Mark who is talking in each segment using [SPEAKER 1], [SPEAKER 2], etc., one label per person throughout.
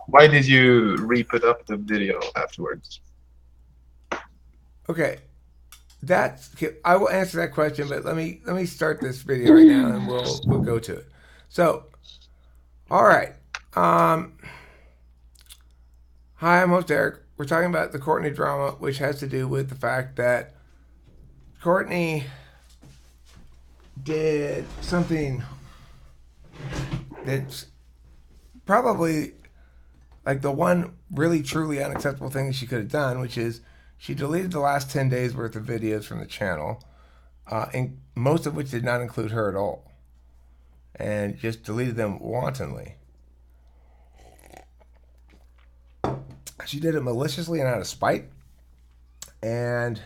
[SPEAKER 1] Why did you re-put up the video afterwards?
[SPEAKER 2] Okay, that's I will answer that question, but let me start this video right now, and we'll go to it. So, all right. Um, Hi, I'm host Eric. We're talking about the Courtney drama, which has to do with the fact that Courtney did something that's probably like the one really truly unacceptable thing she could have done, which is she deleted the last 10 days worth of videos from the channel, and most of which did not include her at all, and just deleted them wantonly. She did it maliciously and out of spite, and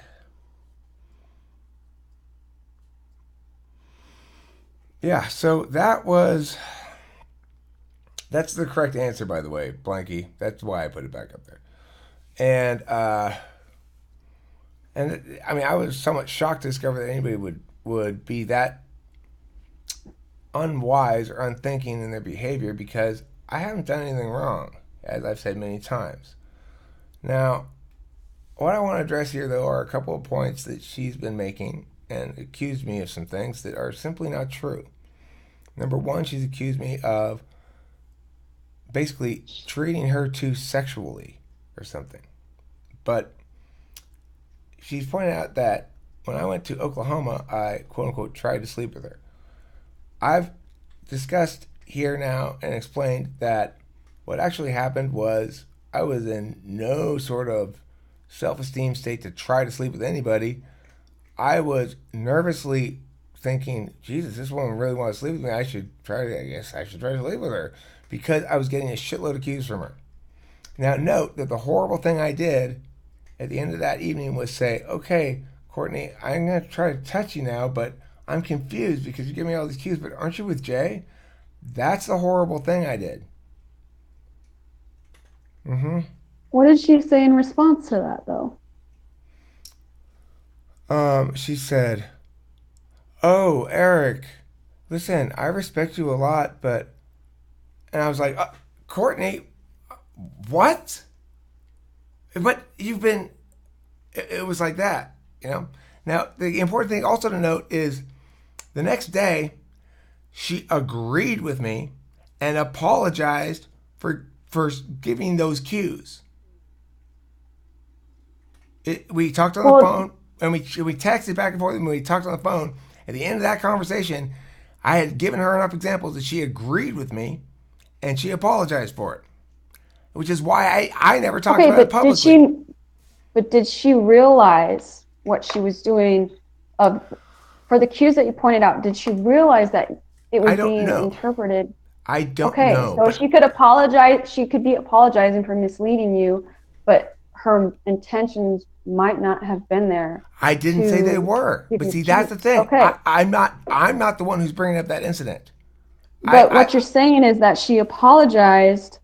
[SPEAKER 2] yeah, so that's the correct answer, by the way, Blanky. That's why I put it back up there. And I mean, I was somewhat shocked to discover that anybody would be that unwise or unthinking in their behavior, because I haven't done anything wrong, as I've said many times. Now, what I want to address here, though, are a couple of points that she's been making and accused me of some things that are simply not true. Number one, she's accused me of basically treating her too sexually or something. But she's pointed out that when I went to Oklahoma, I quote unquote tried to sleep with her. I've discussed here now and explained that what actually happened was I was in no sort of self esteem state to try to sleep with anybody. I was nervously thinking, Jesus, this woman really wants to sleep with me. I guess I should try to sleep with her, because I was getting a shitload of cues from her. Now, note that the horrible thing I did at the end of that evening was say, okay, Courtney, I'm going to try to touch you now, but I'm confused because you give me all these cues, but aren't you with Jay? That's the horrible thing I did. Mm-hmm.
[SPEAKER 3] What did she say in response to that, though?
[SPEAKER 2] She said, oh, Eric, listen, I respect you a lot, but, and I was like, Courtney, what? But you've been, it was like that, you know? Now, the important thing also to note is the next day, she agreed with me and apologized for giving those cues. We talked on the
[SPEAKER 3] Well,
[SPEAKER 2] phone, and we texted back and forth, and we talked on the phone. At the end of that conversation, I had given her enough examples that she agreed with me, and she apologized for it, which is why I never talked
[SPEAKER 3] okay,
[SPEAKER 2] about it publicly.
[SPEAKER 3] but did she realize what she was doing of for the cues that you pointed out, did she realize that it
[SPEAKER 2] I
[SPEAKER 3] was
[SPEAKER 2] don't
[SPEAKER 3] being
[SPEAKER 2] know.
[SPEAKER 3] interpreted?
[SPEAKER 2] I don't
[SPEAKER 3] Okay,
[SPEAKER 2] know,
[SPEAKER 3] so
[SPEAKER 2] but
[SPEAKER 3] she could apologize, she could be apologizing for misleading you, but her intentions might not have been there
[SPEAKER 2] I didn't say they
[SPEAKER 3] to
[SPEAKER 2] were.
[SPEAKER 3] give
[SPEAKER 2] But
[SPEAKER 3] you
[SPEAKER 2] see, that's the
[SPEAKER 3] cues.
[SPEAKER 2] thing.
[SPEAKER 3] Okay,
[SPEAKER 2] I'm not the one who's bringing up that incident. I,
[SPEAKER 3] but
[SPEAKER 2] I
[SPEAKER 3] what you're saying is that she apologized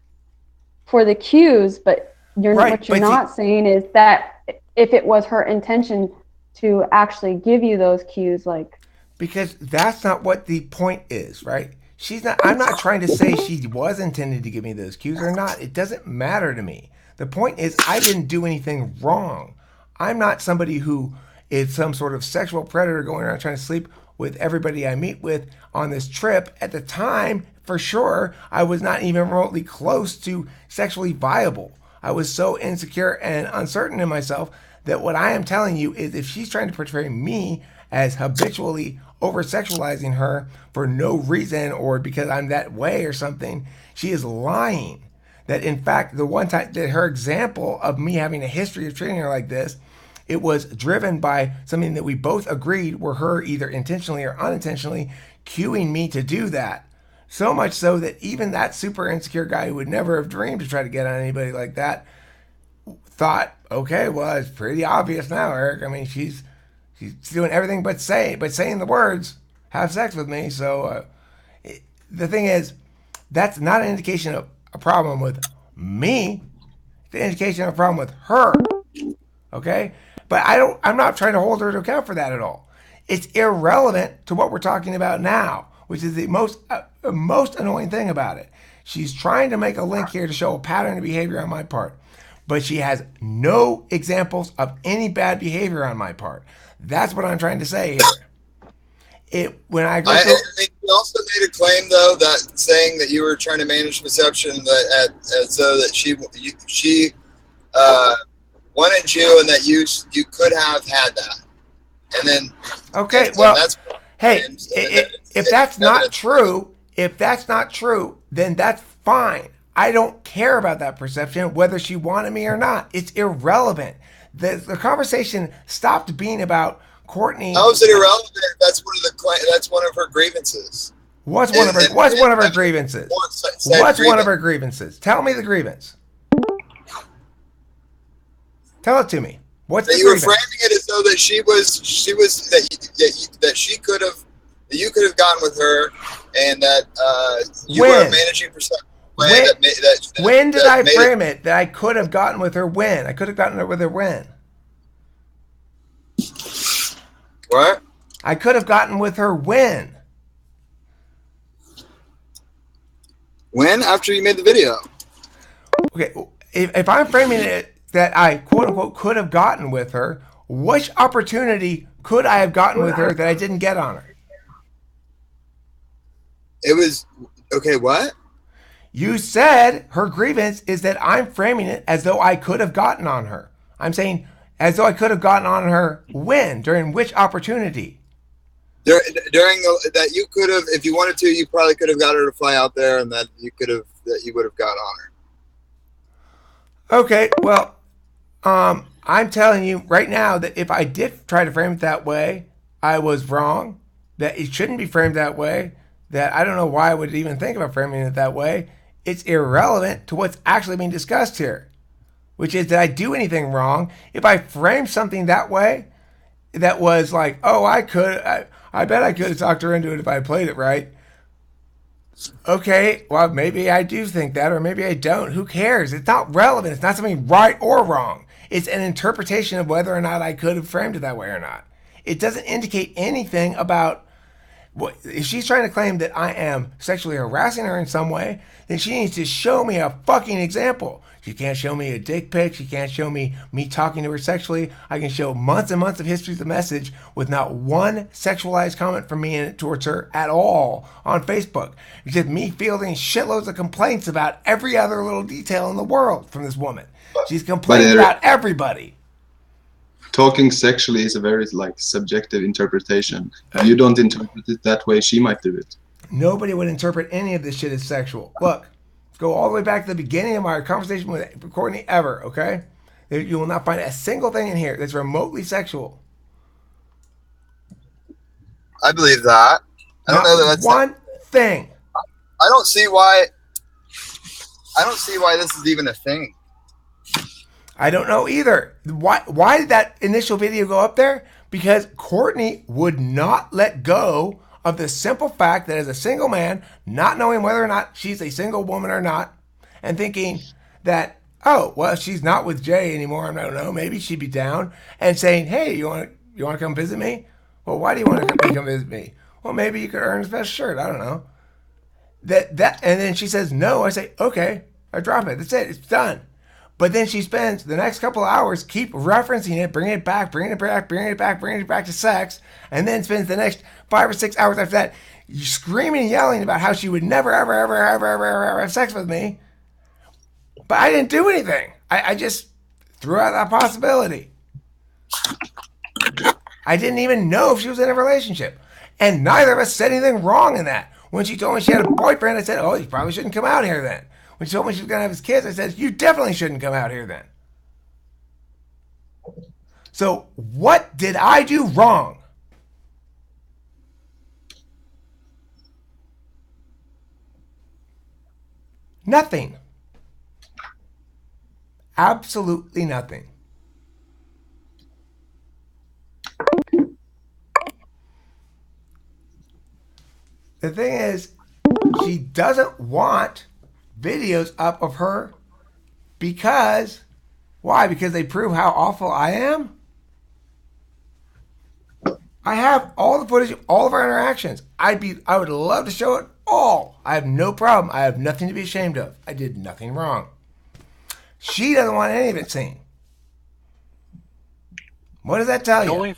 [SPEAKER 3] for the cues, but
[SPEAKER 2] right.
[SPEAKER 3] what you're
[SPEAKER 2] But see,
[SPEAKER 3] not saying is that if it was her intention to actually give you those cues, like,
[SPEAKER 2] because that's not what the point is, right? She's not. I'm not trying to say she was intended to give me those cues or not. It doesn't matter to me. The point is, I didn't do anything wrong. I'm not somebody who is some sort of sexual predator going around trying to sleep with everybody I meet with on this trip. At the time, for sure, I was not even remotely close to sexually viable. I was so insecure and uncertain in myself that what I am telling you is if she's trying to portray me as habitually over sexualizing her for no reason or because I'm that way or something, she is lying. That in fact, the one time that her example of me having a history of treating her like this, it was driven by something that we both agreed were her either intentionally or unintentionally cueing me to do that. So much so that even that super insecure guy who would never have dreamed to try to get on anybody like that thought, okay, well, it's pretty obvious now, Eric. I mean, she's doing everything but saying the words, have sex with me. So the thing is, that's not an indication of a problem with me. It's an indication of a problem with her. Okay, but I'm not trying to hold her to account for that at all. It's irrelevant to what we're talking about now, which is the most annoying thing about it. She's trying to make a link here to show a pattern of behavior on my part, but she has no examples of any bad behavior on my part. That's what I'm trying to say here. When I go through,
[SPEAKER 4] you also made a claim though that saying that you were trying to manage perception that as though that she wanted you and that you could have had that, and then
[SPEAKER 2] okay, well, hey, if that's not true, then that's fine. I don't care about that perception, whether she wanted me or not. It's irrelevant. The conversation stopped being about Courtney.
[SPEAKER 4] How is it irrelevant? That's one of her grievances.
[SPEAKER 2] What's one of her grievances? What's one of her grievances? Tell me the grievance. Tell it to me. What's the grievance?
[SPEAKER 4] You were framing it as though that you could have gotten with her, and that you were managing perception.
[SPEAKER 2] When did I frame it that I could have gotten with her? When? I could have gotten with her when?
[SPEAKER 4] What?
[SPEAKER 2] I could have gotten with her when?
[SPEAKER 4] When? After you made the video.
[SPEAKER 2] Okay, if I'm framing it that I quote unquote could have gotten with her, which opportunity could I have gotten with her that I didn't get on her?
[SPEAKER 4] It was okay. What?
[SPEAKER 2] You said her grievance is that I'm framing it as though I could have gotten on her. I'm saying as though I could have gotten on her when? During which opportunity?
[SPEAKER 4] During that you could have, if you wanted to, you probably could have got her to fly out there, and that you would have got on her.
[SPEAKER 2] Okay, well, I'm telling you right now that if I did try to frame it that way, I was wrong. That it shouldn't be framed that way. That I don't know why I would even think about framing it that way. It's irrelevant to what's actually being discussed here, which is, did I do anything wrong? If I framed something that way, that was like, oh, I bet I could have talked her into it if I played it right. Okay, well, maybe I do think that, or maybe I don't. Who cares? It's not relevant. It's not something right or wrong. It's an interpretation of whether or not I could have framed it that way or not. It doesn't indicate anything about if she's trying to claim that I am sexually harassing her in some way, then she needs to show me a fucking example. She can't show me a dick pic. She can't show me talking to her sexually. I can show months and months of history of the message with not one sexualized comment from me in it towards her at all on Facebook. It's just me fielding shitloads of complaints about every other little detail in the world from this woman. She's complaining about everybody.
[SPEAKER 1] Talking sexually is a very subjective interpretation. You don't interpret it that way. She might do it.
[SPEAKER 2] Nobody would interpret any of this shit as sexual. Look, let's go all the way back to the beginning of my conversation with Courtney ever, okay? You will not find a single thing in here that's remotely sexual.
[SPEAKER 4] I believe that. I don't know that that's
[SPEAKER 2] one thing.
[SPEAKER 4] I don't see why this is even a thing.
[SPEAKER 2] I don't know either. Why did that initial video go up there? Because Courtney would not let go of the simple fact that as a single man, not knowing whether or not she's a single woman or not, and thinking that, oh, well, she's not with Jay anymore, I don't know, maybe she'd be down, and saying, hey, you want to come visit me? Well, why do you want to come visit me? Well, maybe you could earn his best shirt, I don't know. And then she says no. I say, okay, I drop it. That's it. It's done. But then she spends the next couple of hours keep referencing it, bringing it back to sex, and then spends the next 5 or 6 hours after that screaming and yelling about how she would never, ever have sex with me. But I didn't do anything. I just threw out that possibility. I didn't even know if she was in a relationship. And neither of us said anything wrong in that. When she told me she had a boyfriend, I said, oh, you probably shouldn't come out here then. When she told me she was going to have his kids, I said, you definitely shouldn't come out here then. So what did I do wrong? Nothing. Absolutely nothing. The thing is, she doesn't want videos up of her because, why? Because they prove how awful I am? I have all the footage of all of our interactions. I would love to show it all. I have no problem. I have nothing to be ashamed of. I did nothing wrong. She doesn't want any of it seen. What does that tell you?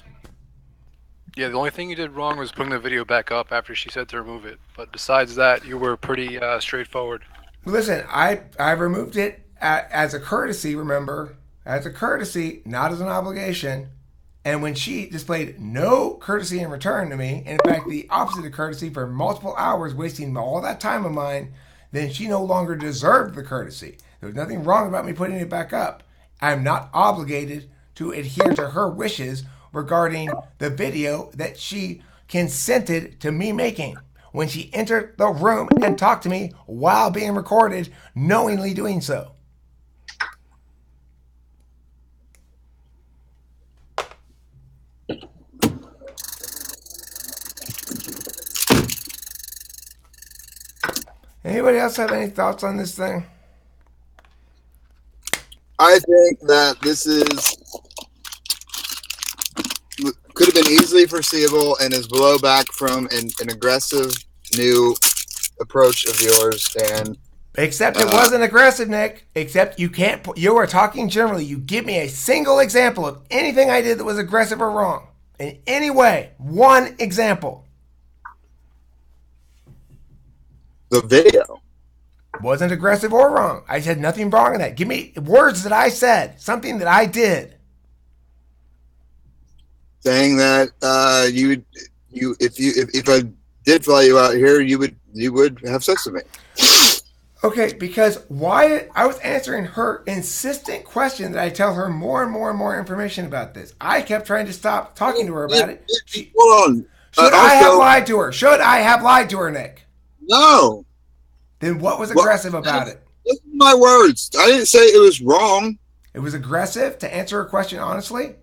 [SPEAKER 5] The only thing you did wrong was putting the video back up after she said to remove it. But besides that, you were pretty straightforward.
[SPEAKER 2] Listen, I removed it as a courtesy, remember? As a courtesy, not as an obligation. And when she displayed no courtesy in return to me, and in fact the opposite of courtesy for multiple hours, wasting all that time of mine, then she no longer deserved the courtesy. There was nothing wrong about me putting it back up. I'm not obligated to adhere to her wishes regarding the video that she consented to me making. When she entered the room and talked to me while being recorded, knowingly doing so. Anybody else have any thoughts on this thing?
[SPEAKER 4] I think that this could have been easily foreseeable and is blowback from an aggressive new approach of yours. And
[SPEAKER 2] except it wasn't aggressive, Nick. Except you are talking generally. You give me a single example of anything I did that was aggressive or wrong. In any way. One example.
[SPEAKER 4] The video
[SPEAKER 2] wasn't aggressive or wrong. I said nothing wrong in that. Give me words that I said, something that I did.
[SPEAKER 4] Saying that if I did fly you out here, you would have sex with me.
[SPEAKER 2] Okay, because why I was answering her insistent question that I tell her more and more and more information about this. I kept trying to stop talking to her about it.
[SPEAKER 4] Hold on.
[SPEAKER 2] Should I have lied to her? Should I have lied to her, Nick?
[SPEAKER 4] No.
[SPEAKER 2] Then what was aggressive about it?
[SPEAKER 4] Listen to my words. I didn't say it was wrong.
[SPEAKER 2] It was aggressive to answer her question honestly?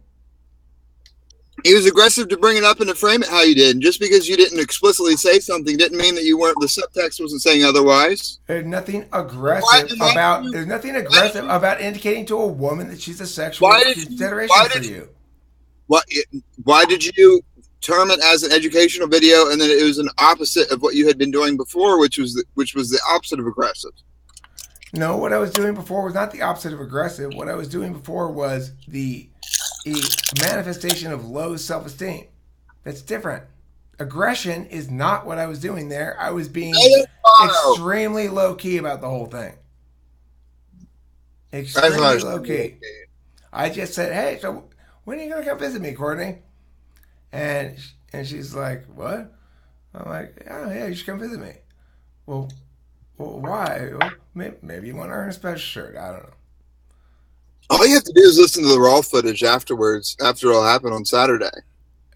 [SPEAKER 4] It was aggressive to bring it up and to frame it how you did. And just because you didn't explicitly say something didn't mean that you weren't. The subtext wasn't saying otherwise.
[SPEAKER 2] There's nothing aggressive about indicating to a woman that she's a sexual consideration for you.
[SPEAKER 4] Why did you term it as an educational video, and then it was an opposite of what you had been doing before, which was the opposite of aggressive?
[SPEAKER 2] No, what I was doing before was not the opposite of aggressive. What I was doing before was the manifestation of low self-esteem. That's different. Aggression is not what I was doing there. I was being extremely low-key about the whole thing. Extremely low-key. I just said, hey, so when are you going to come visit me, Courtney? And she's like, what? I'm like, oh, yeah, you should come visit me. Well why? Well, maybe you want to earn a special shirt. I don't know.
[SPEAKER 4] All you have to do is listen to the raw footage afterwards, after it all happened on Saturday.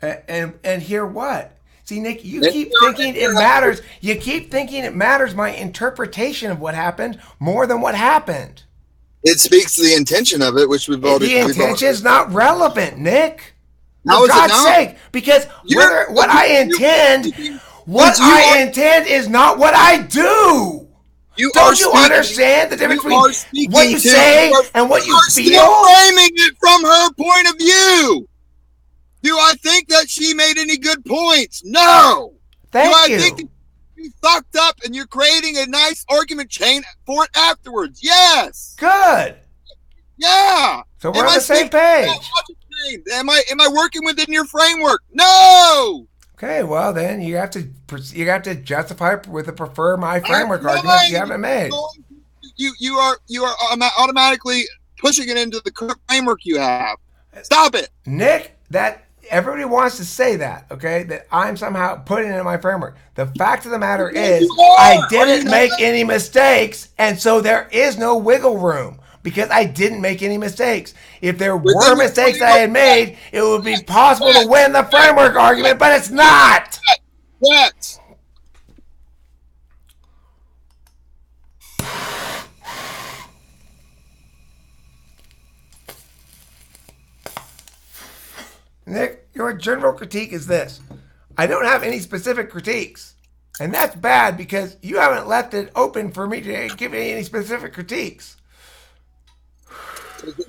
[SPEAKER 2] And hear what? See, Nick, you keep thinking it matters. You keep thinking it matters my interpretation of what happened more than what happened.
[SPEAKER 4] It speaks to the intention of it, which we've already...
[SPEAKER 2] The intention is not relevant, Nick.
[SPEAKER 4] How
[SPEAKER 2] For God's sake, because what I intend is not what I do. Don't you understand the difference between what you say and what you feel?
[SPEAKER 4] Still framing it from her point of view. Do I think that she made any good points? No.
[SPEAKER 2] Thank you.
[SPEAKER 4] Do I think you fucked up and you're creating a nice argument chain for it afterwards? Yes.
[SPEAKER 2] Good.
[SPEAKER 4] Yeah.
[SPEAKER 2] So we're on the same page.
[SPEAKER 4] Am I working within your framework? No.
[SPEAKER 2] Okay, well then you have to justify with a prefer my framework argument you haven't made.
[SPEAKER 4] You are automatically pushing it into the framework you have. Stop it,
[SPEAKER 2] Nick. That everybody wants to say that, okay? That I'm somehow putting it in my framework. The fact of the matter is, I didn't make any mistakes, and so there is no wiggle room. Because I didn't make any mistakes. If there were mistakes that I had made, it would be possible to win the framework argument, but it's not.
[SPEAKER 4] What?
[SPEAKER 2] Nick, your general critique is this. I don't have any specific critiques. And that's bad because you haven't left it open for me to give any specific critiques.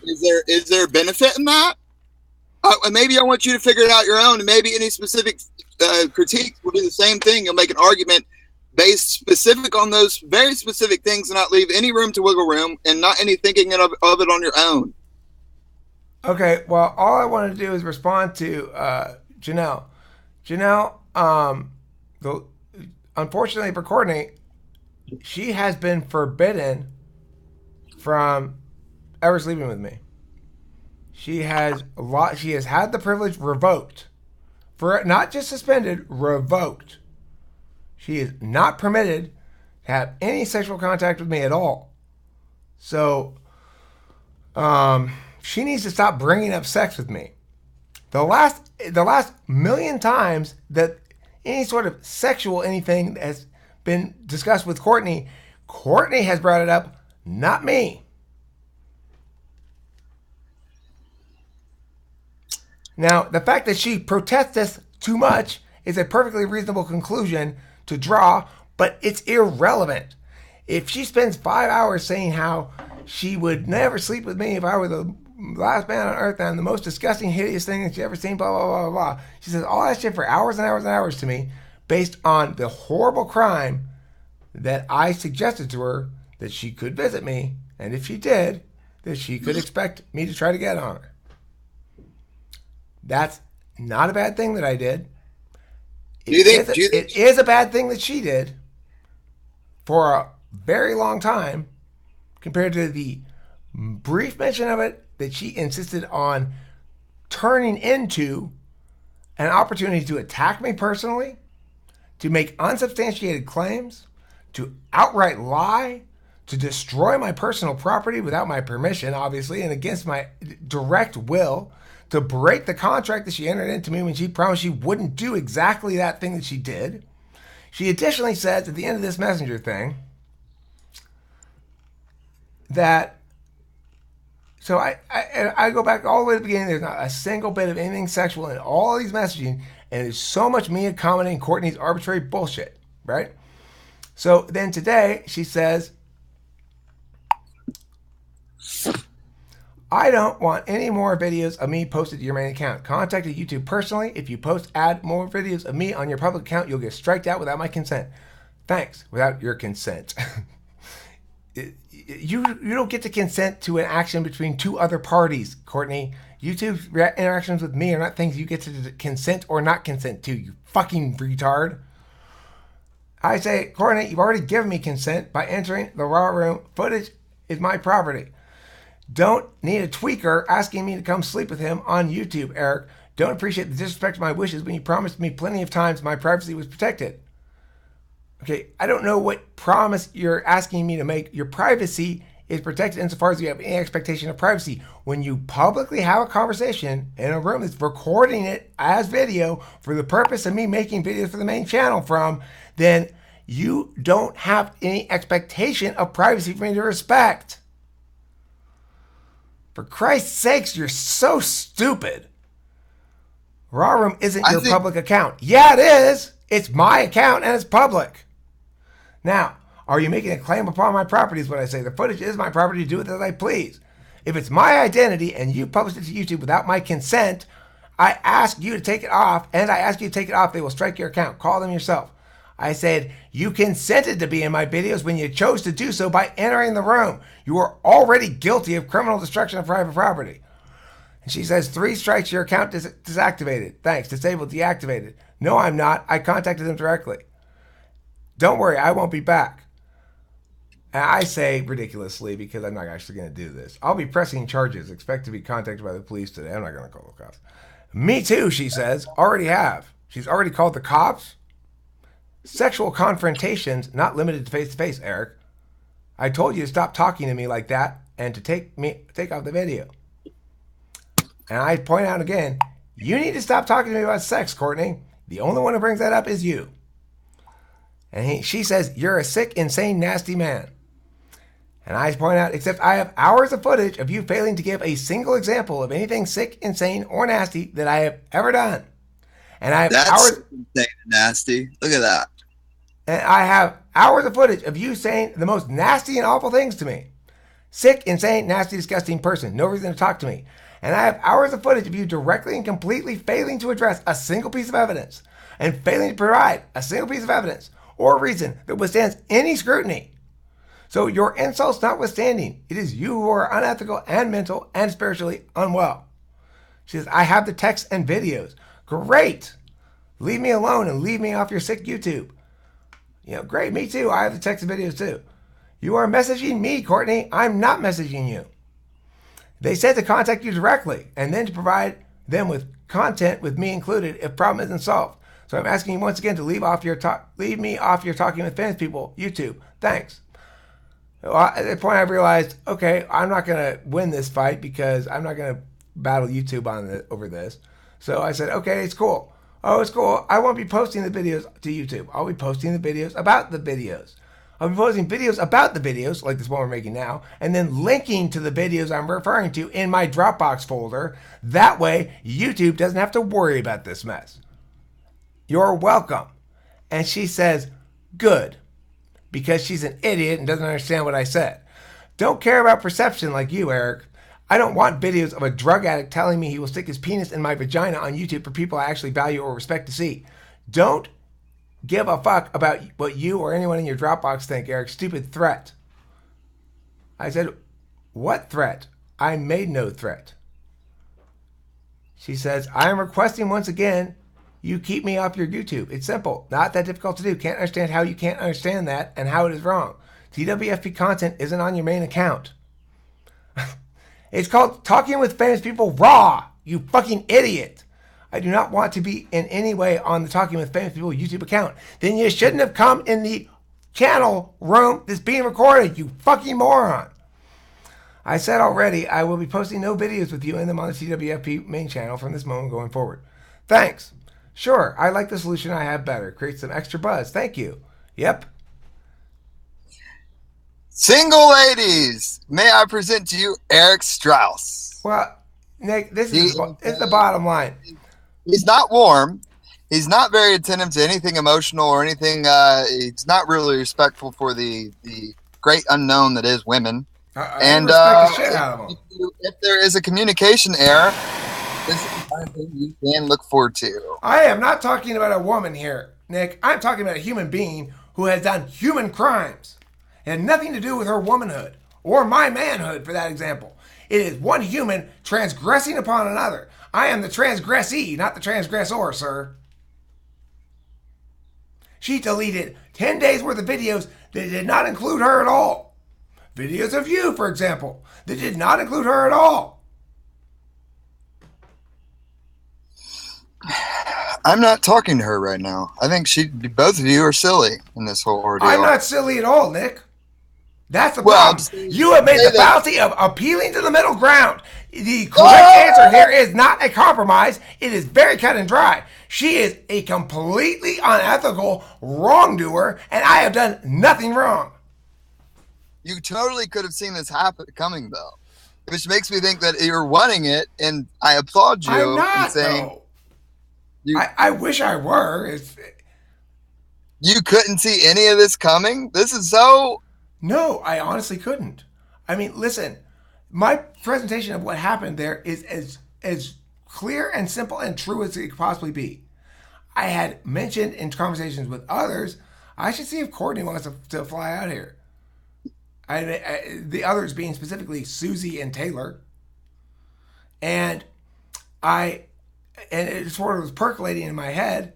[SPEAKER 4] Is there benefit in that? Maybe I want you to figure it out your own, and maybe any specific critiques will do the same thing. You'll make an argument based specific on those very specific things and not leave any room to wiggle room and not any thinking of it on your own.
[SPEAKER 2] Okay, well, all I want to do is respond to Janelle. Janelle, unfortunately for Courtney, she has been forbidden from ever sleeping with me. She has had the privilege revoked. For not just suspended, revoked. She is not permitted to have any sexual contact with me at all. So, she needs to stop bringing up sex with me. The last million times that any sort of sexual anything has been discussed with Courtney, Courtney has brought it up, not me. Now, the fact that she protests this too much is a perfectly reasonable conclusion to draw, but it's irrelevant. If she spends 5 hours saying how she would never sleep with me if I were the last man on earth, I'm the most disgusting, hideous thing that she's ever seen, blah, blah, blah, blah, blah. She says all that shit for hours and hours and hours to me based on the horrible crime that I suggested to her that she could visit me, and if she did, that she could expect me to try to get on her. That's not a bad thing that I did. It is a bad thing that she did for a very long time compared to the brief mention of it that she insisted on turning into an opportunity to attack me personally, to make unsubstantiated claims, to outright lie, to destroy my personal property without my permission, obviously, and against my direct will, to break the contract that she entered into me when she promised she wouldn't do exactly that thing that she did. She additionally says at the end of this messenger thing that, so I go back all the way to the beginning, there's not a single bit of anything sexual in all of these messaging, and it's so much me accommodating Courtney's arbitrary bullshit, right? So then today she says, I don't want any more videos of me posted to your main account. Contacted YouTube personally. If you add more videos of me on your public account, you'll get striked out without my consent. Thanks. Without your consent. You don't get to consent to an action between two other parties, Courtney. YouTube's interactions with me are not things you get to consent or not consent to, you fucking retard. I say, Courtney, you've already given me consent by entering the raw room. Footage is my property. Don't need a tweaker asking me to come sleep with him on YouTube, Eric. Don't appreciate the disrespect to my wishes when you promised me plenty of times my privacy was protected. Okay, I don't know what promise you're asking me to make. Your privacy is protected insofar as you have any expectation of privacy. When you publicly have a conversation in a room that's recording it as video for the purpose of me making videos for the main channel from, then you don't have any expectation of privacy for me to respect. For Christ's sakes, you're so stupid. Raw Room isn't your public account. Yeah, it is. It's my account and it's public. Now, are you making a claim upon my property is what I say. The footage is my property. Do with it as I please. If it's my identity and you publish it to YouTube without my consent, I ask you to take it off, and I ask you to take it off. They will strike your account. Call them yourself. I said, you consented to be in my videos when you chose to do so by entering the room. You are already guilty of criminal destruction of private property. And she says, 3 strikes, your account disactivated. Thanks, disabled, deactivated. No, I'm not. I contacted them directly. Don't worry, I won't be back. And I say ridiculously because I'm not actually going to do this. I'll be pressing charges. Expect to be contacted by the police today. I'm not going to call the cops. Me too, she says. Already have. She's already called the cops. Sexual confrontations, not limited to face-to-face, Eric. I told you to stop talking to me like that and to take off the video. And I point out again, you need to stop talking to me about sex, Courtney. The only one who brings that up is you. And she says, you're a sick, insane, nasty man. And I point out, except I have hours of footage of you failing to give a single example of anything sick, insane, or nasty that I have ever done. And I have hours
[SPEAKER 4] insane and nasty. Look at that.
[SPEAKER 2] And I have hours of footage of you saying the most nasty and awful things to me. Sick, insane, nasty, disgusting person. No reason to talk to me. And I have hours of footage of you directly and completely failing to address a single piece of evidence and failing to provide a single piece of evidence or reason that withstands any scrutiny. So your insults notwithstanding, it is you who are unethical and mental and spiritually unwell. She says, I have the texts and videos. Great. Leave me alone and leave me off your sick YouTube. Great, me too. I have the text and videos too. You are messaging me, Courtney. I'm not messaging you. They said to contact you directly and then to provide them with content with me included if problem isn't solved. So I'm asking you once again to leave me off your Talking with Famous People YouTube. Thanks. Well, at that point I realized, okay, I'm not going to win this fight because I'm not going to battle YouTube over this. So I said, okay, it's cool. Oh, it's cool. I won't be posting the videos to YouTube. I'll be posting the videos about the videos. I'll be posting videos about the videos, like this one we're making now, and then linking to the videos I'm referring to in my Dropbox folder. That way, YouTube doesn't have to worry about this mess. You're welcome. And she says, good, because she's an idiot and doesn't understand what I said. Don't care about perception like you, Eric. I don't want videos of a drug addict telling me he will stick his penis in my vagina on YouTube for people I actually value or respect to see. Don't give a fuck about what you or anyone in your Dropbox think, Eric. Stupid threat. I said, what threat? I made no threat. She says, I am requesting once again you keep me off your YouTube. It's simple. Not that difficult to do. Can't understand how you can't understand that and how it is wrong. TWFP content isn't on your main account. It's called Talking with Famous People Raw, you fucking idiot. I do not want to be in any way on the Talking with Famous People YouTube account. Then you shouldn't have come in the channel room that's being recorded, you fucking moron. I said already I will be posting no videos with you in them on the TWFP main channel from this moment going forward. Thanks. Sure, I like the solution I have better. Create some extra buzz. Thank you. Yep.
[SPEAKER 4] Single ladies, may I present to you Eric Strauss.
[SPEAKER 2] Well, Nick, this is the bottom line.
[SPEAKER 4] He's not warm. He's not very attentive to anything emotional or anything. He's not really respectful for the great unknown that is women.
[SPEAKER 2] I respect the shit out of him.
[SPEAKER 4] If there is a communication error, this is the kind of thing you can look forward to.
[SPEAKER 2] I am not talking about a woman here, Nick. I'm talking about a human being who has done human crimes. It had nothing to do with her womanhood or my manhood, for that example. It is one human transgressing upon another. I am the transgressee, not the transgressor, sir. She deleted 10 days worth of videos that did not include her at all. Videos of you, for example, that did not include her at all.
[SPEAKER 4] I'm not talking to her right now. I think both of you are silly in this whole ordeal.
[SPEAKER 2] I'm not silly at all, Nick. That's the problem. You have made the fallacy of appealing to the middle ground. The correct answer here is not a compromise. It is very cut and dry. She is a completely unethical wrongdoer, and I have done nothing wrong.
[SPEAKER 4] You totally could have seen this coming, though, which makes me think that you're wanting it, and I applaud you.
[SPEAKER 2] I'm not,
[SPEAKER 4] in saying
[SPEAKER 2] I wish I were.
[SPEAKER 4] You couldn't see any of this coming? This is so...
[SPEAKER 2] No, I honestly couldn't. I mean, listen, my presentation of what happened there is as clear and simple and true as it could possibly be. I had mentioned in conversations with others, I should see if Courtney wants to fly out here. The others being specifically Susie and Taylor. And it sort of was percolating in my head.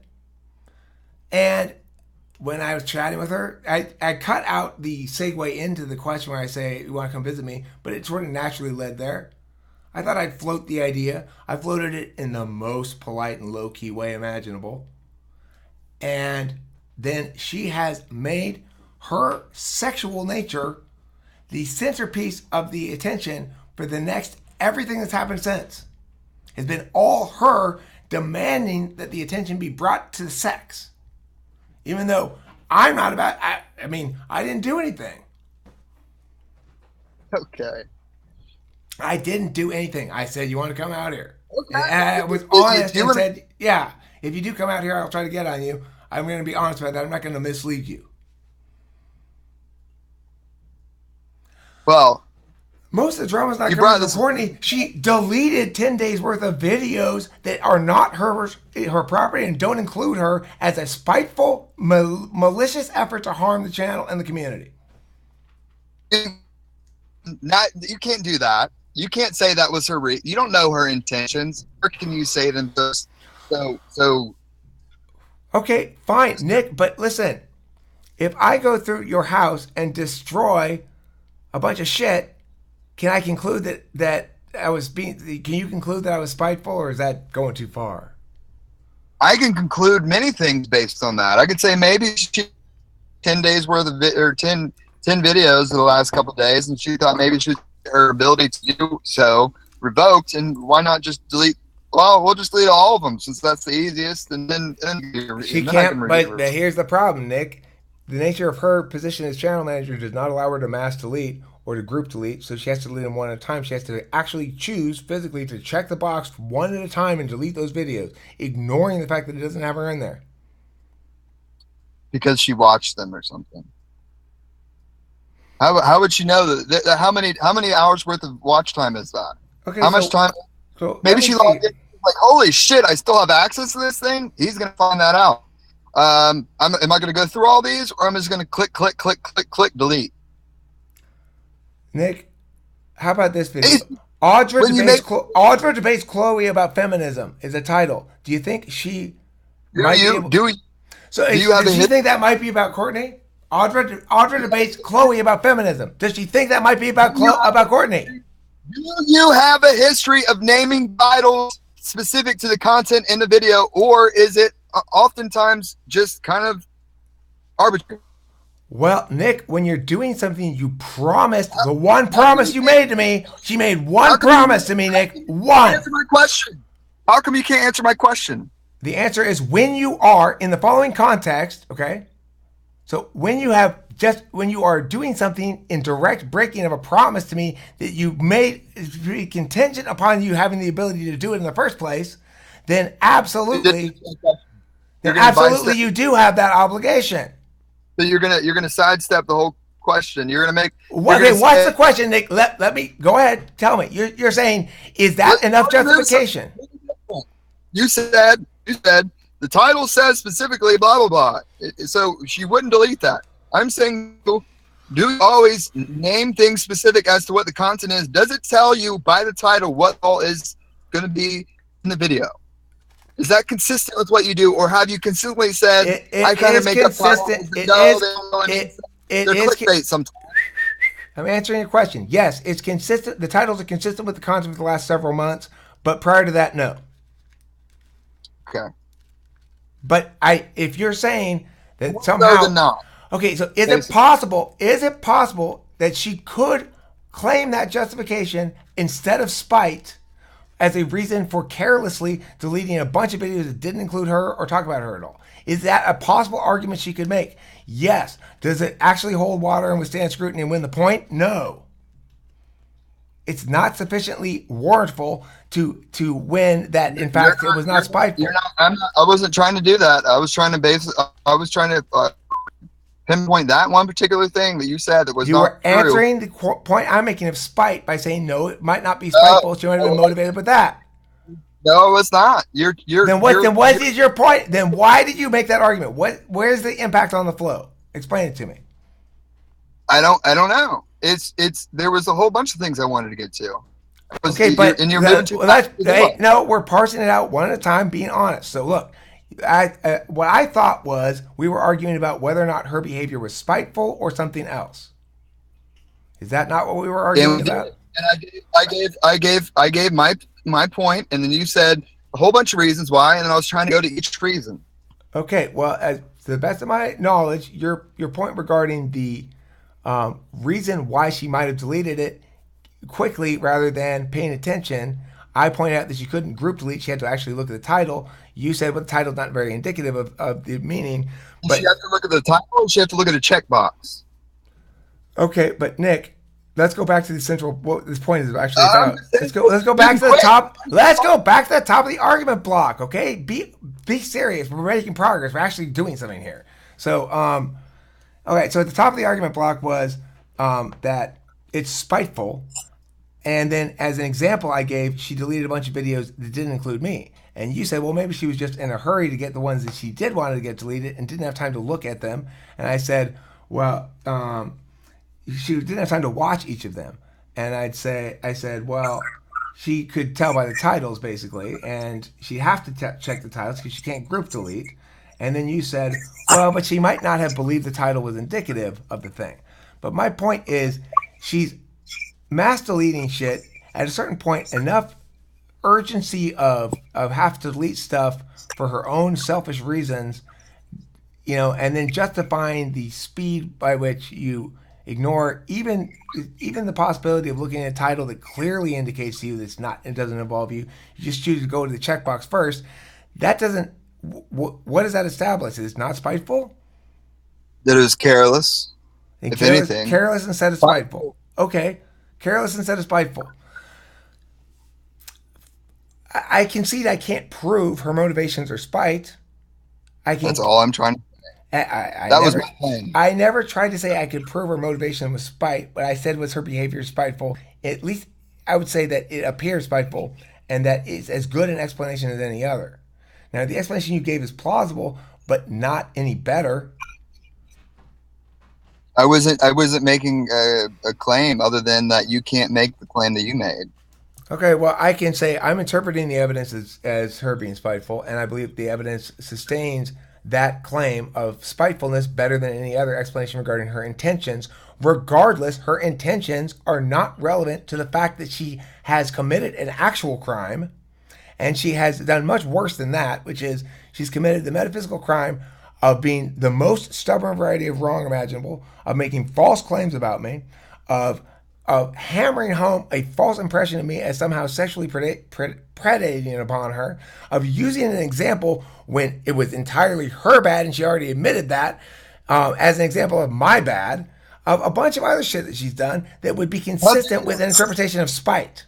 [SPEAKER 2] And when I was chatting with her, I cut out the segue into the question where I say, you want to come visit me? But it sort of naturally led there. I thought I'd float the idea. I floated it in the most polite and low-key way imaginable. And then she has made her sexual nature the centerpiece of the attention for the next everything that's happened since. It's been all her demanding that the attention be brought to sex. Even though I'm not about, I mean, I didn't do anything.
[SPEAKER 4] Okay.
[SPEAKER 2] I didn't do anything. I said, you want to come out here?
[SPEAKER 4] Okay.
[SPEAKER 2] And I was honest and said, yeah, if you do come out here, I'll try to get on you. I'm going to be honest about that. I'm not going to mislead you.
[SPEAKER 4] Well,
[SPEAKER 2] Most of the drama's not
[SPEAKER 4] You
[SPEAKER 2] coming
[SPEAKER 4] brought
[SPEAKER 2] from
[SPEAKER 4] this.
[SPEAKER 2] Courtney. She deleted 10 days worth of videos that are not her property and don't include her as a spiteful, malicious effort to harm the channel and the community.
[SPEAKER 4] You can't do that. You can't say that was her. You don't know her intentions. Or can you say them so?
[SPEAKER 2] Okay, fine, Nick. But listen, if I go through your house and destroy a bunch of shit, can I conclude that I was being? Can you conclude that I was spiteful, or is that going too far?
[SPEAKER 4] I can conclude many things based on that. I could say maybe she 10 days worth of or 10 videos in the last couple of days, and she thought maybe her ability to do so revoked, and why not just delete? Well, we'll just delete all of them since that's the easiest, and then
[SPEAKER 2] she can't. But here's the problem, Nick. The nature of her position as channel manager does not allow her to mass delete or to group delete, so she has to delete them one at a time. She has to actually choose physically to check the box one at a time and delete those videos, ignoring the fact that it doesn't have her in there.
[SPEAKER 4] Because she watched them or something. How would she know that? How many hours worth of watch time is that?
[SPEAKER 2] Okay,
[SPEAKER 4] how much time?
[SPEAKER 2] So
[SPEAKER 4] maybe she logged in, like, holy shit, I still have access to this thing. He's gonna find that out. Am I going to go through all these, or am I just going to click, delete?
[SPEAKER 2] Nick, how about this video? Audra debates Chloe about feminism is a title. Do you think she might be able... Do you think that might be about Courtney? Audra debates Chloe about feminism. Does she think that might be about Courtney?
[SPEAKER 4] Do you have a history of naming titles specific to the content in the video, or is it oftentimes just kind of arbitrary?
[SPEAKER 2] Well, Nick, when you're doing something you promised, the one promise you made to me, she made one promise to me, Nick. One.
[SPEAKER 4] Answer my question. How come you can't answer my question?
[SPEAKER 2] The answer is when you are in the following context, okay? So when you are doing something in direct breaking of a promise to me that you made contingent upon you having the ability to do it in the first place, then absolutely you do have that obligation.
[SPEAKER 4] So you're gonna sidestep the whole question. You're gonna make.
[SPEAKER 2] What's the question, Nick? Let me go ahead. Tell me. You're saying, is that enough justification?
[SPEAKER 4] You said the title says specifically blah blah blah. So she wouldn't delete that. I'm saying, do you always name things specific as to what the content is? Does it tell you by the title what all is going to be in the video? Is that consistent with what you do, or have you consistently said, I kind of make up titles? They're clickbait sometimes.
[SPEAKER 2] I'm answering your question. Yes, it's consistent. The titles are consistent with the content of the last several months, but prior to that, no.
[SPEAKER 4] Okay.
[SPEAKER 2] But if you're saying that somehow,
[SPEAKER 4] no.
[SPEAKER 2] Okay, so is it possible that she could claim that justification instead of spite as a reason for carelessly deleting a bunch of videos that didn't include her or talk about her at all? Is that a possible argument she could make? Yes. Does it actually hold water and withstand scrutiny and win the point? No. It's not sufficiently warrantful to win that. In fact, it was not spiteful.
[SPEAKER 4] I wasn't trying to do that. I was trying to pinpoint that one particular thing that you said that was not true. You were
[SPEAKER 2] answering the point I'm making of spite by saying no, it might not be spiteful. She might have been motivated with that.
[SPEAKER 4] No, it's not.
[SPEAKER 2] Then what is your point? Then why did you make that argument? Where's the impact on the flow? Explain it to me.
[SPEAKER 4] I don't know. There was a whole bunch of things I wanted to get to.
[SPEAKER 2] Okay, but we're parsing it out one at a time, being honest. So look, what I thought was we were arguing about whether or not her behavior was spiteful or something else. Is that not what we were arguing about?
[SPEAKER 4] And I gave my point, and then you said a whole bunch of reasons why, and then I was trying to go to each reason.
[SPEAKER 2] Okay, well, to the best of my knowledge, your point regarding the reason why she might have deleted it quickly rather than paying attention, I pointed out that she couldn't group delete. She had to actually look at the title. You said, well, the title's not very indicative of the meaning. But
[SPEAKER 4] she had to look at the title, or she had to look at a checkbox.
[SPEAKER 2] Okay, but Nick, let's go back to the central. What this point is actually about. Let's go back to the top. Let's go back to the top of the argument block. Okay, be serious. We're making progress. We're actually doing something here. So, okay. So at the top of the argument block was that it's spiteful And then as an example I gave, she deleted a bunch of videos that didn't include me. And you said, well, maybe she was just in a hurry to get the ones that she did want to get deleted and didn't have time to look at them. And I said, well, she didn't have time to watch each of them. And I said, well, she could tell by the titles basically, and she'd have to check the titles because she can't group delete. And then you said, well, but she might not have believed the title was indicative of the thing. But my point is, she's mass deleting shit at a certain point. Enough urgency of have to delete stuff for her own selfish reasons, and then justifying the speed by which you ignore even the possibility of looking at a title that clearly indicates to you that it doesn't involve you. You just choose to go to the checkbox first. That doesn't. What does that establish? It's not spiteful.
[SPEAKER 4] That it was careless. If anything,
[SPEAKER 2] careless instead of spiteful. Okay, careless instead of spiteful. I concede I can't prove her motivations are spite.
[SPEAKER 4] That's all I'm trying to say. That was my point.
[SPEAKER 2] I never tried to say I could prove her motivation was spite. What I said was her behavior is spiteful. At least I would say that it appears spiteful, and that it's as good an explanation as any other. Now, the explanation you gave is plausible, but not any better.
[SPEAKER 4] I wasn't making a claim other than that you can't make the claim that you made.
[SPEAKER 2] Okay, well, I can say I'm interpreting the evidence as her being spiteful, and I believe the evidence sustains that claim of spitefulness better than any other explanation regarding her intentions. Regardless, her intentions are not relevant to the fact that she has committed an actual crime, and she has done much worse than that, which is she's committed the metaphysical crime of being the most stubborn variety of wrong imaginable, of making false claims about me, of hammering home a false impression of me as somehow sexually predating upon her, of using an example when it was entirely her bad and she already admitted that, as an example of my bad, of a bunch of other shit that she's done that would be consistent with an interpretation of spite.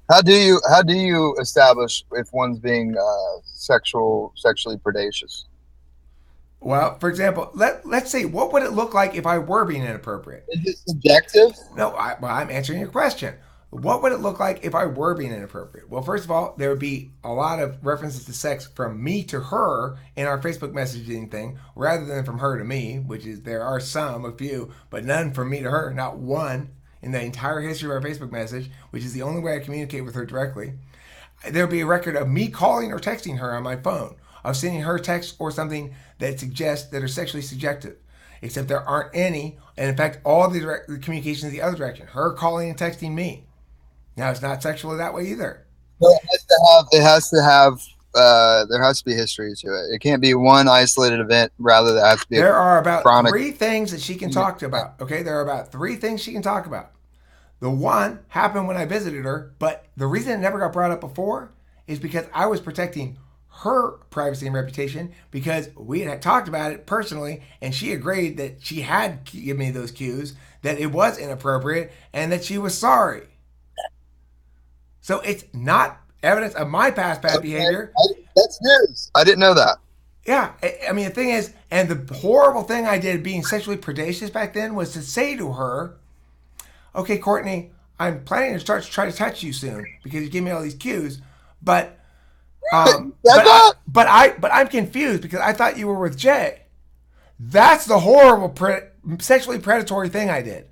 [SPEAKER 4] How do you establish if one's being sexually predacious?
[SPEAKER 2] Well, for example, let's say, what would it look like if I were being inappropriate?
[SPEAKER 4] Is it subjective?
[SPEAKER 2] No, I'm answering your question. What would it look like if I were being inappropriate? Well, first of all, there would be a lot of references to sex from me to her in our Facebook messaging thing, rather than from her to me, which is, there are a few, but none from me to her, not one in the entire history of our Facebook message, which is the only way I communicate with her directly. There would be a record of me calling or texting her on my phone, of sending her text or something that suggests that are sexually suggestive, except there aren't any. And in fact, all the communication is the other direction, her calling and texting me. Now, it's not sexual that way either.
[SPEAKER 4] Well, there has to be history to it. It can't be one isolated event. Rather, there has to be.
[SPEAKER 2] There are about 3 things that she can talk about. Okay, there are about 3 things she can talk about. The one happened when I visited her, but the reason it never got brought up before is because I was protecting her privacy and reputation, because we had talked about it personally, and she agreed that she had given me those cues, that it was inappropriate, and that she was sorry. So it's not evidence of my past bad behavior.
[SPEAKER 4] That's news. I didn't know that.
[SPEAKER 2] Yeah, I mean, the thing is, and the horrible thing I did being sexually predacious back then was to say to her, okay, Courtney, I'm planning to start to try to touch you soon because you give me all these cues, but I'm confused because I thought you were with Jay. That's the horrible sexually predatory thing I did.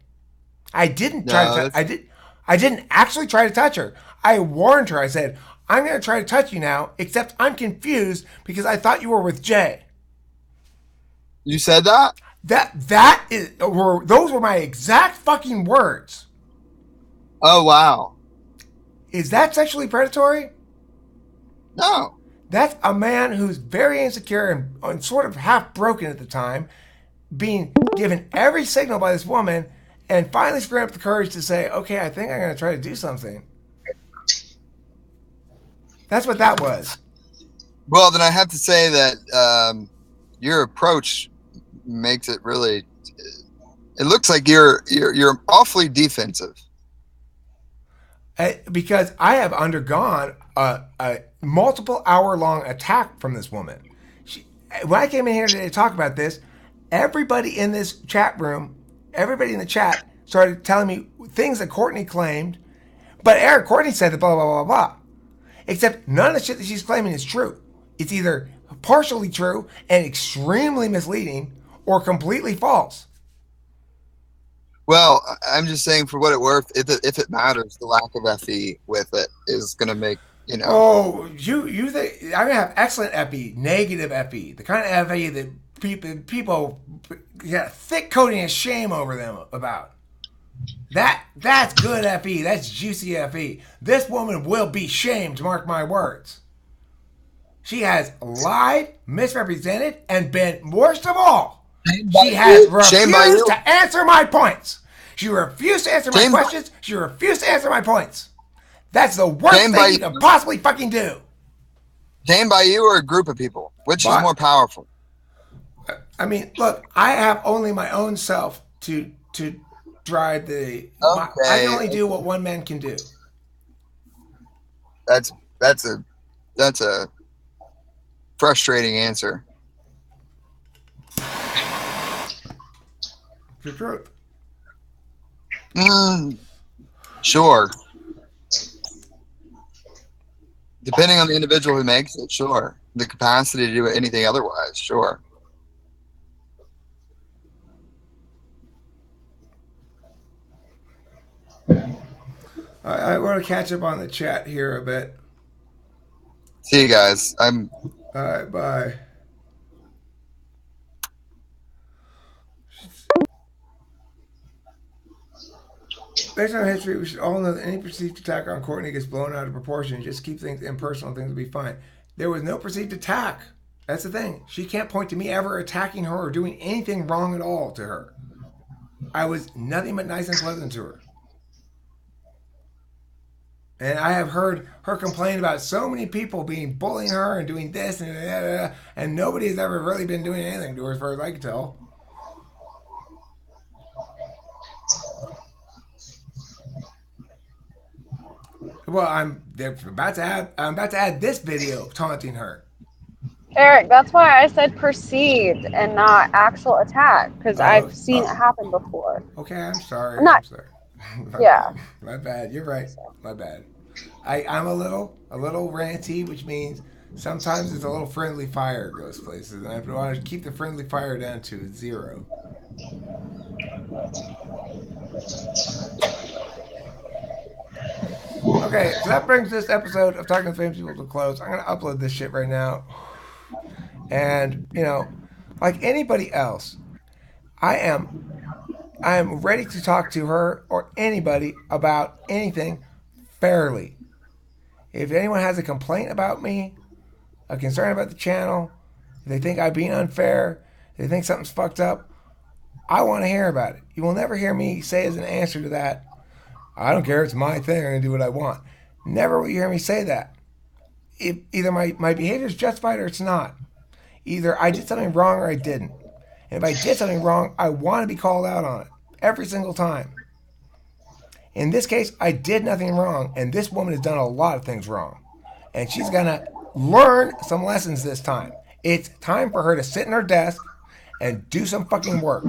[SPEAKER 2] I didn't I didn't actually try to touch her. I warned her. I said, I'm going to try to touch you now, except I'm confused because I thought you were with Jay.
[SPEAKER 4] You said that?
[SPEAKER 2] Those were my exact fucking words.
[SPEAKER 4] Oh, wow.
[SPEAKER 2] Is that sexually predatory?
[SPEAKER 4] No.
[SPEAKER 2] That's a man who's very insecure and sort of half broken at the time, being given every signal by this woman, and finally screwing up the courage to say, okay, I think I'm going to try to do something. That's what that was.
[SPEAKER 4] Well, then I have to say that your approach makes it really. It looks like you're awfully defensive.
[SPEAKER 2] Because I have undergone a multiple hour-long attack from this woman. When I came in here today to talk about this, everybody in this chat room, everybody in the chat started telling me things that Courtney claimed But Eric Courtney said that blah, blah, blah, blah. Except none of the shit that she's claiming is true. It's either partially true and extremely misleading or completely false.
[SPEAKER 4] Well, I'm just saying, for what it's worth, if it matters, the lack of FE with it is going to make, you know.
[SPEAKER 2] Oh, you think I'm gonna have excellent FE, negative FE, the kind of FE that people got thick coating of shame over them about. That's good FE. That's juicy FE. This woman will be shamed, mark my words. She has lied, misrepresented, and been, worst of all, she has refused to answer my points. She refused to answer my questions. She refused to answer my points. That's the worst thing you can possibly fucking do.
[SPEAKER 4] Shamed by you or a group of people? Which is more powerful?
[SPEAKER 2] I mean, look, I have only my own self to drive the. I can only do what one man can do.
[SPEAKER 4] That's a frustrating answer.
[SPEAKER 2] The truth.
[SPEAKER 4] Sure. Depending on the individual who makes it, sure. The capacity to do anything otherwise, sure.
[SPEAKER 2] I want to catch up on the chat here a bit.
[SPEAKER 4] See you guys.
[SPEAKER 2] All right, bye. Based on history, we should all know that any perceived attack on Courtney gets blown out of proportion. Just keep things impersonal, things will be fine. There was no perceived attack. That's the thing. She can't point to me ever attacking her or doing anything wrong at all to her. I was nothing but nice and pleasant to her. And I have heard her complain about so many people being bullying her and doing this and nobody has ever really been doing anything to her as far as I can tell. Well, I'm about to add this video taunting her.
[SPEAKER 3] Eric, that's why I said perceived and not actual attack, because I've seen it happen before.
[SPEAKER 2] Okay, I'm sorry.
[SPEAKER 3] I'm sorry. Yeah.
[SPEAKER 2] My bad. You're right. My bad. I'm a little ranty, which means sometimes it's a little friendly fire goes places, and I want to keep the friendly fire down to 0. Okay, so that brings this episode of Talking to Famous People to a close. I'm going to upload this shit right now. And, you know, like anybody else, I am ready to talk to her or anybody about anything fairly. If anyone has a complaint about me, a concern about the channel, if they think I'm being unfair, if they think something's fucked up, I want to hear about it. You will never hear me say as an answer to that, I don't care, it's my thing, I'm going to do what I want. Never will you hear me say that. Either my behavior is justified or it's not. Either I did something wrong or I didn't. And if I did something wrong, I want to be called out on it every single time. In this case, I did nothing wrong, and this woman has done a lot of things wrong. And she's going to learn some lessons this time. It's time for her to sit in her desk and do some fucking work.